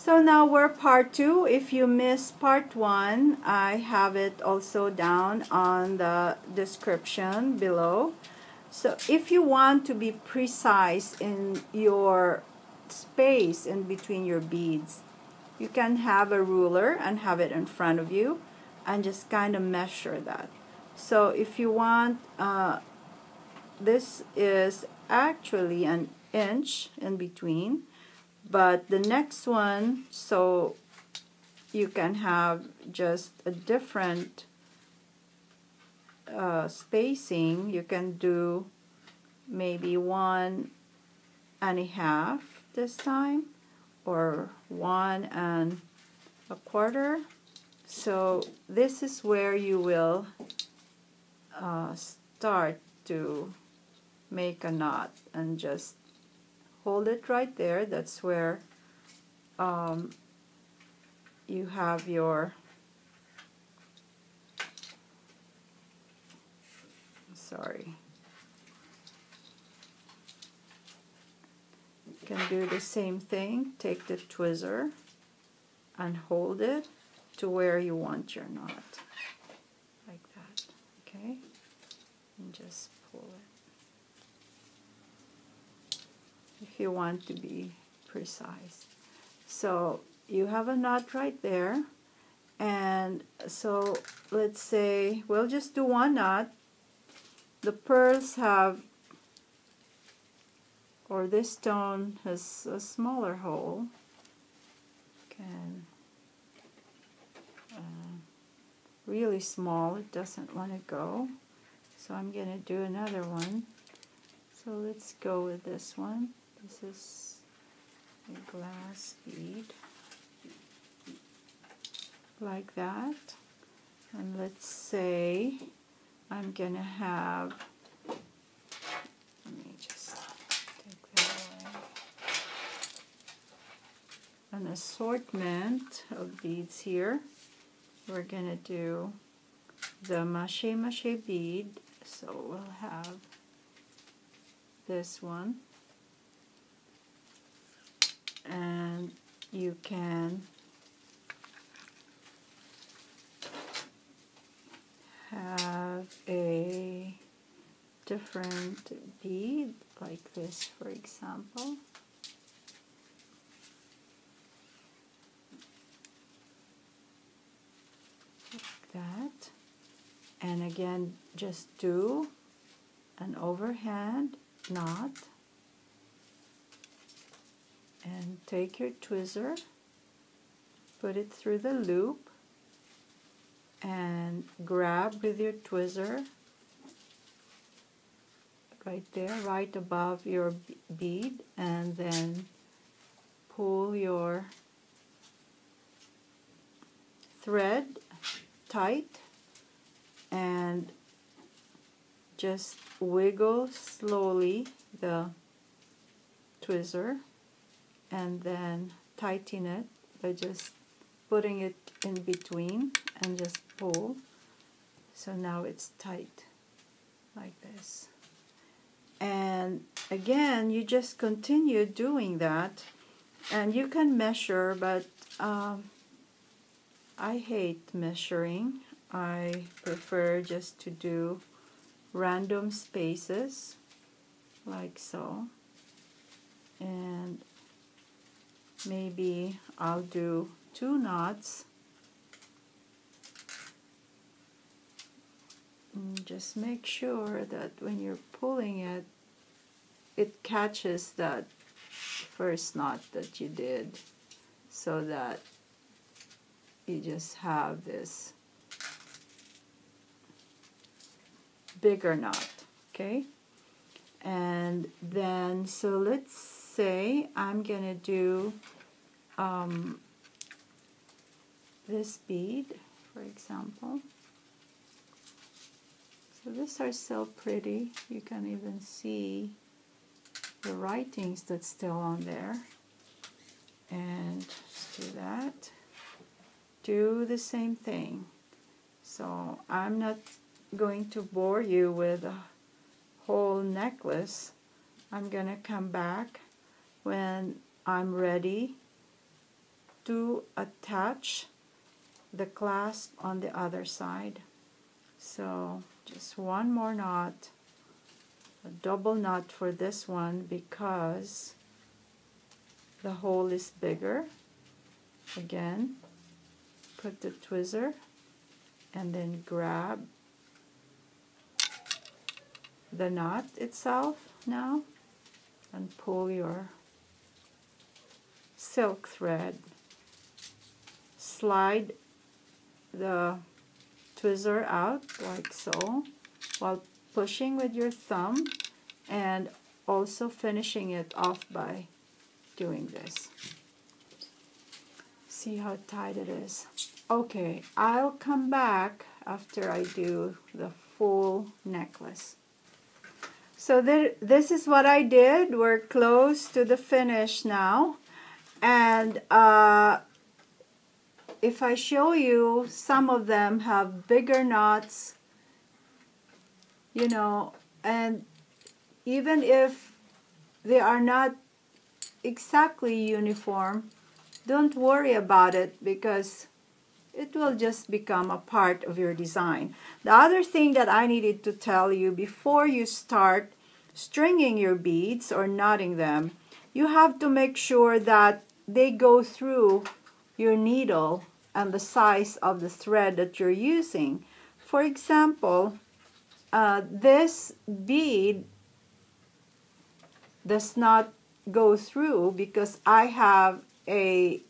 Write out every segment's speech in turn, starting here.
So now we're part 2. If you missed part 1, I have it also down on the description below. So if you want to be precise in your space in between your beads, you can have a ruler and have it in front of you and just kind of measure that. So if you want, this is actually an inch in between, but the next one, so you can have just a different spacing. You can do maybe 1.5 this time, or 1.25. So this is where you will start to make a knot, and just hold it right there. That's where you have your, sorry, you can do the same thing. Take the tweezer and hold it to where you want your knot, like that, okay? And just pull it if you want to be precise. So you have a knot right there, and so let's say we'll just do one knot. The pearls have, or this stone has a smaller hole. Can really small, it doesn't want to go, so I'm going to do another one. So let's go with this one. This is a glass bead, like that. And let's say I'm going to have, let me just take that away, an assortment of beads here. We're going to do the mache bead, so we'll have this one, and you can have a different bead like this, for example. Like that. And again, just do an overhand knot and take your tweezer, put it through the loop, and grab with your tweezer right there, right above your bead, and then pull your thread tight and just wiggle slowly the tweezer, and then tighten it by just putting it in between and just pull. So now it's tight like this. And again, you just continue doing that, and you can measure, but I hate measuring. I prefer just to do random spaces like so, and maybe I'll do 2 knots. And just make sure that when you're pulling it, it catches that first knot that you did, so that you just have this bigger knot, okay? And then, so let's say I'm gonna do this bead, for example. So these are so pretty. You can even see the writings that's still on there. And just do that. Do the same thing. So I'm not going to bore you with a whole necklace. I'm going to come back when I'm ready to attach the clasp on the other side. So just one more knot, a double knot for this one because the hole is bigger. Again, put the tweezer and then grab the knot itself now and pull your silk thread. Slide the tweezer out like so while pushing with your thumb and also finishing it off by doing this. See how tight it is. Okay, I'll come back after I do the full necklace. So this is what I did. We're close to the finish now. And if I show you, some of them have bigger knots, you know, and even if they are not exactly uniform, don't worry about it because it will just become a part of your design. The other thing that I needed to tell you before you start stringing your beads or knotting them, you have to make sure that they go through your needle and the size of the thread that you're using. For example, this bead does not go through because I have a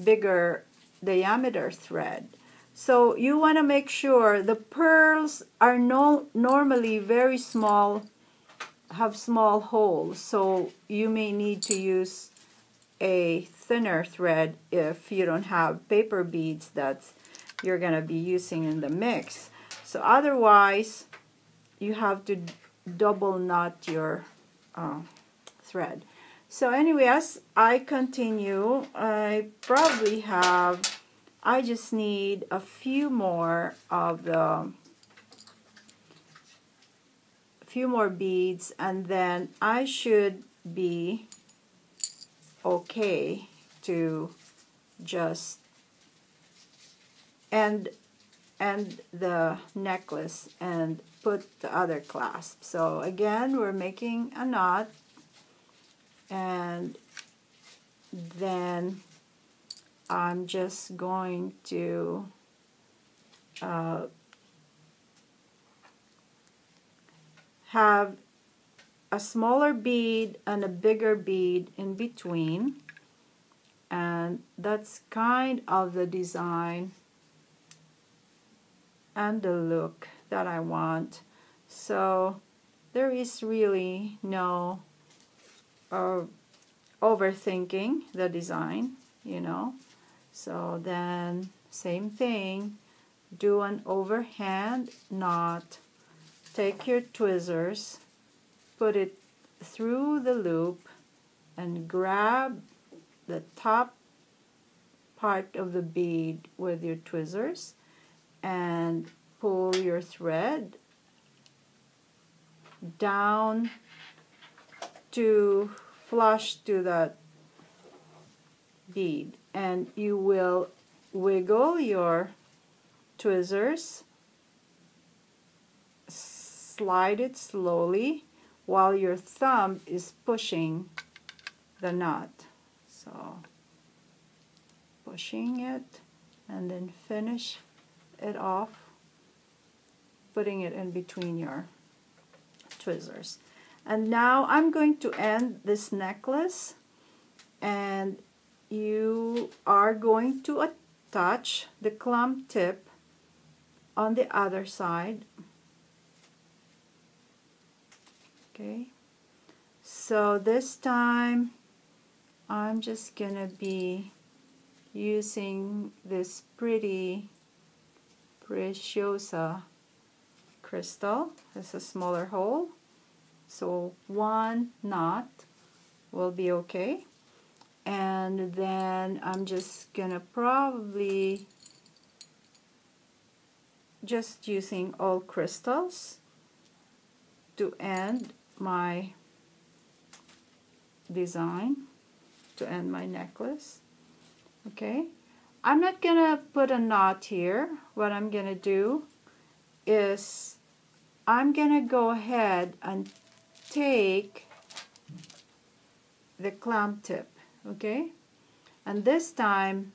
bigger diameter thread. So you want to make sure the pearls are normally very small, have small holes, so you may need to use a thinner thread if you don't have paper beads that you're going to be using in the mix. So otherwise you have to double knot your thread. So anyway, as I continue, I just need a few more beads, and then I should be okay to just end the necklace and put the other clasp. So again, we're making a knot, and then I'm just going to have a smaller bead and a bigger bead in between, and that's kind of the design and the look that I want. So there is really no overthinking the design, you know. So then same thing, do an overhand knot, take your tweezers, put it through the loop and grab the top part of the bead with your tweezers and pull your thread down to flush to that bead, and you will wiggle your tweezers, slide it slowly while your thumb is pushing the knot. So pushing it and then finish it off, putting it in between your tweezers. And now I'm going to end this necklace, and you are going to attach the clump tip on the other side. Okay, so this time I'm just gonna be using this pretty Preciosa crystal. It's a smaller hole, so one knot will be okay. And then I'm just gonna probably just using all crystals to end my design, to end my necklace. Okay, I'm not gonna put a knot here. What I'm gonna do is I'm gonna go ahead and take the clamp tip, okay? And this time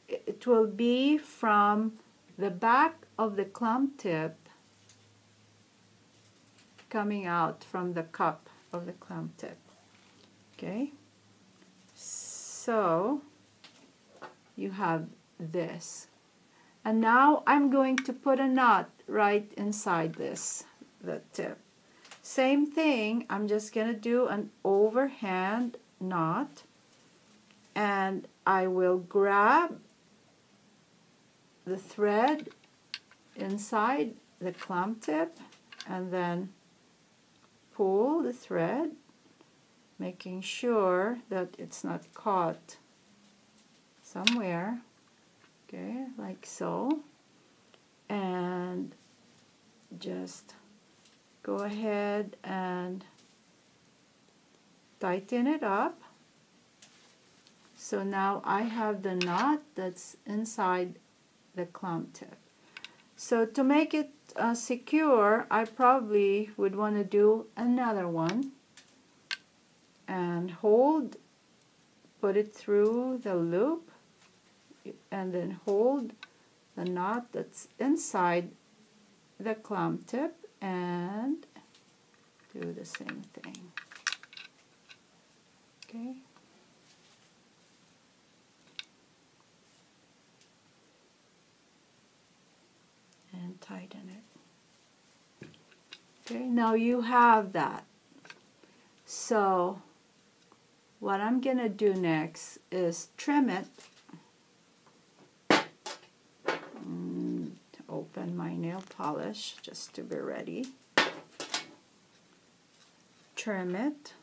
it will be from the back of the clamp tip coming out from the cup of the clamp tip, okay? So you have this. And now I'm going to put a knot right inside this, the tip. Same thing, I'm just going to do an overhand knot, and I will grab the thread inside the clamp tip and then pull the thread, making sure that it's not caught somewhere, okay, like so, and just go ahead and tighten it up. So now I have the knot that's inside the clamp tip. So to make it secure, I probably would want to do another one and hold, put it through the loop, and then hold the knot that's inside the clamp tip and do the same thing. Okay. And tighten it. Okay, now you have that. So what I'm gonna do next is trim it. Open my nail polish just to be ready. Trim it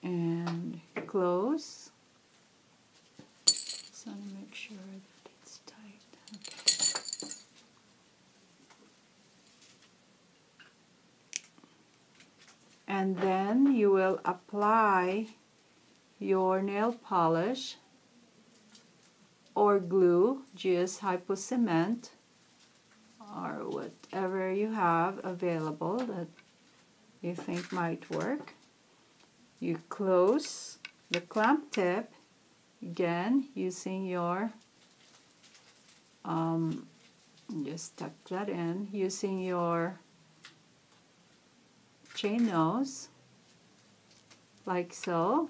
and close. So let me make sure that it's tight. Okay. And then you will apply your nail polish or glue, just hypo-cement or whatever you have available that you think might work. You close the clamp tip again using your just tuck that in using your chain nose like so.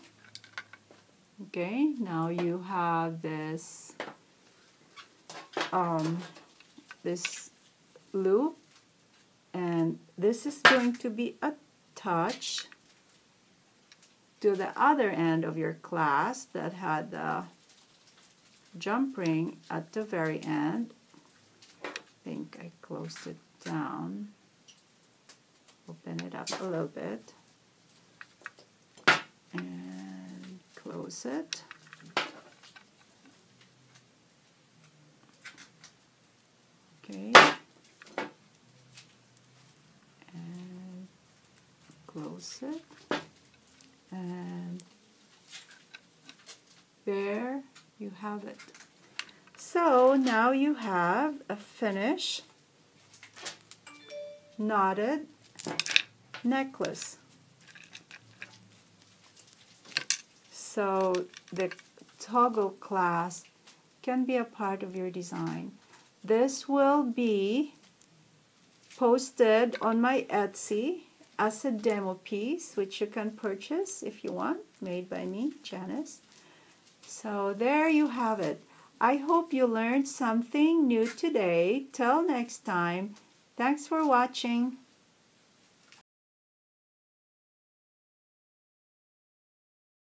Okay, now you have this this loop, and this is going to be attached to the other end of your clasp that had the jump ring at the very end. I think I closed it down. Open it up a little bit and close it. Okay, and close it, and there you have it. So now you have a finished knotted necklace. So the toggle clasp can be a part of your design. This will be posted on my Etsy as a demo piece, which you can purchase if you want, made by me, Janice. So there you have it. I hope you learned something new today. Till next time, thanks for watching.